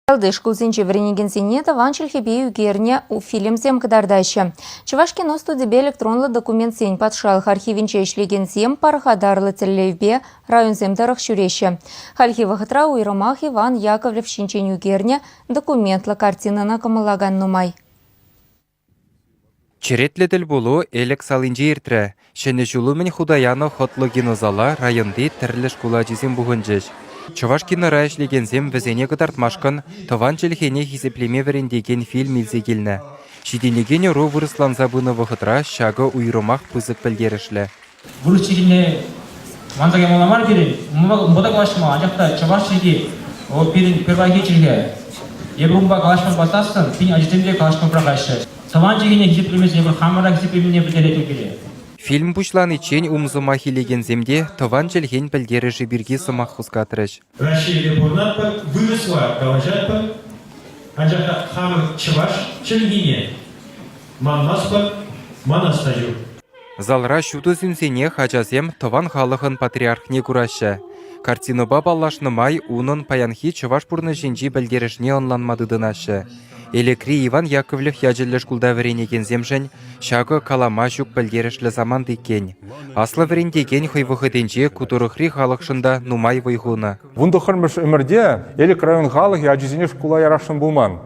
Алдыш кулзинче вренеген синета ванчельхе бею герне у фильмзем кадардаща. Чуваш кино студибе электронлы документ сень патшалық архивинче ишлеген зем парахадарлы целлевбе районзем тарах шуреща. Хальхи вахытра уйромах Иван Яковлев шинченю герне документлы картинына камалаган нумай. Черетледіл болу элек салынжы ертірі. Шені жулу мен Худаянов хотлы генозала районды тірліш кула жезем бұғынжыш. Чуваш кинора ишлегензем візене кыдартмашкан тыван челхене хизеплеме верендеген фильм илзегелні. Шиденеген ру вырыслан забыны вғытра шағы уйрумақ пызык білдерішлі. Бұл чегіне мандage моламар берен, мұда қалашыма ажақта чуваш чеге первайге челге. Ебрумба қалашман батастын, пин ажетемде қалашман прағашы. Тыван чегіне хизеплемесі ебір хамыра хизеплемене білдерету келе. Фильм пушланы чень умзыма хилегенземде тыван челхен білдеріші бірге сымақ хускатырыш. Россия бурнатпа выросла калажатпа, ажақта хамыр чываш челгене, манмаспа манастажу. Залра шуты зүнсене хачазем тыван халықын патриархне күрашы. Картиноба баллашны май унын паянхи чываш бұрны жинжи білдерішне онланмадыдынашы. Элекри Иван Яковлев яжеллеш кулда веренеген земжен, шағы калама жүк білдерішлі заман дейкен. Аслы верендеген хойвықыденже кутурықри халықшында нумай войғуны. Вундықырмыш өмірде элек район халық яжезіне шкула ярашын болман.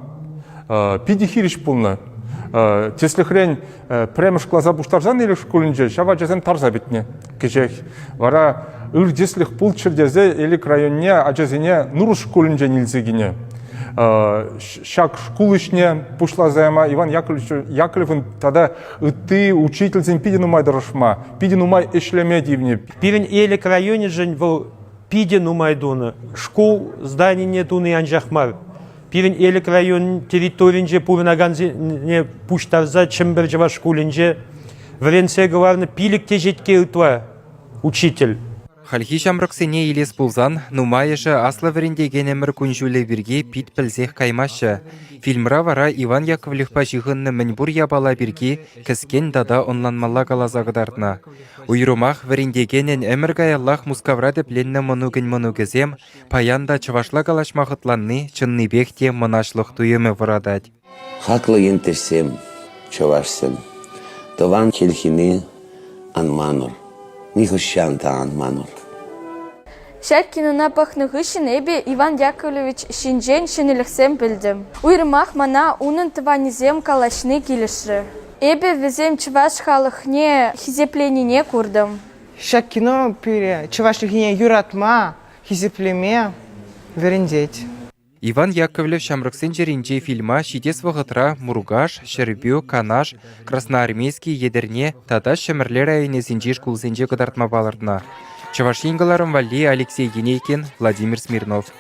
Пиди хириш болны. Тесліхрен премыш клаза бұштарзан елік шкулінже, шава жазен тарза бітіне кежек. Вара үр десліх пұл чырдезе элек районне ажезіне нұры шкулінже нилзегіне. Шак шкулышне пушла займа Иван Яковлевын тада ты учительзен пидину май дорожма, пидину май эшлеме дивне. Пирен элек районе жен был пидину майдуна, школ зданий нету не анжахмар. Пирен элек район территоринже пурнаганзе пуштарза чемберджева школинже вренце главное пилик тежетке утва учитель. Хальхи шамрықсене елес болзан, нумайышы аслы верендеген әмір күнжулі бірге пит пілзех каймашы. Фильмра вара Иван Яковлев пажығынны мінбур ябала бірге кіскен дада онланмалла қалазағыдардына. Уйрумах верендегенен әмір гаяллах мускаврады пленні мұнугін паянда чывашла қалашмағытланны чынны бекте мұнашлық туйымы варадад. Хаклы ентесем, чывашсем, тован келхини анманур, нихущанта анманур. Шәк кинона пахнығышын әбе Иван Яковлевич шинжен шынеліксем білдім. Уйрымақ мана унын тыванезем калашны келіші. Әбе візем чываш халықне хизепленіне көрдім. Шәк кино пире чывашлығыне юратма хизеплеме верендеть. Иван Яковлев шамрықсын жерінже фильма шидес вғытра Мургаш, Шербю, Канаш, Красноармейский едерне тада шымірлер айыне зінжеш кулзенже кыдартма балырдына. Чаваш еңгаларым Валли Алексей Генейкин, Владимир Смирнов.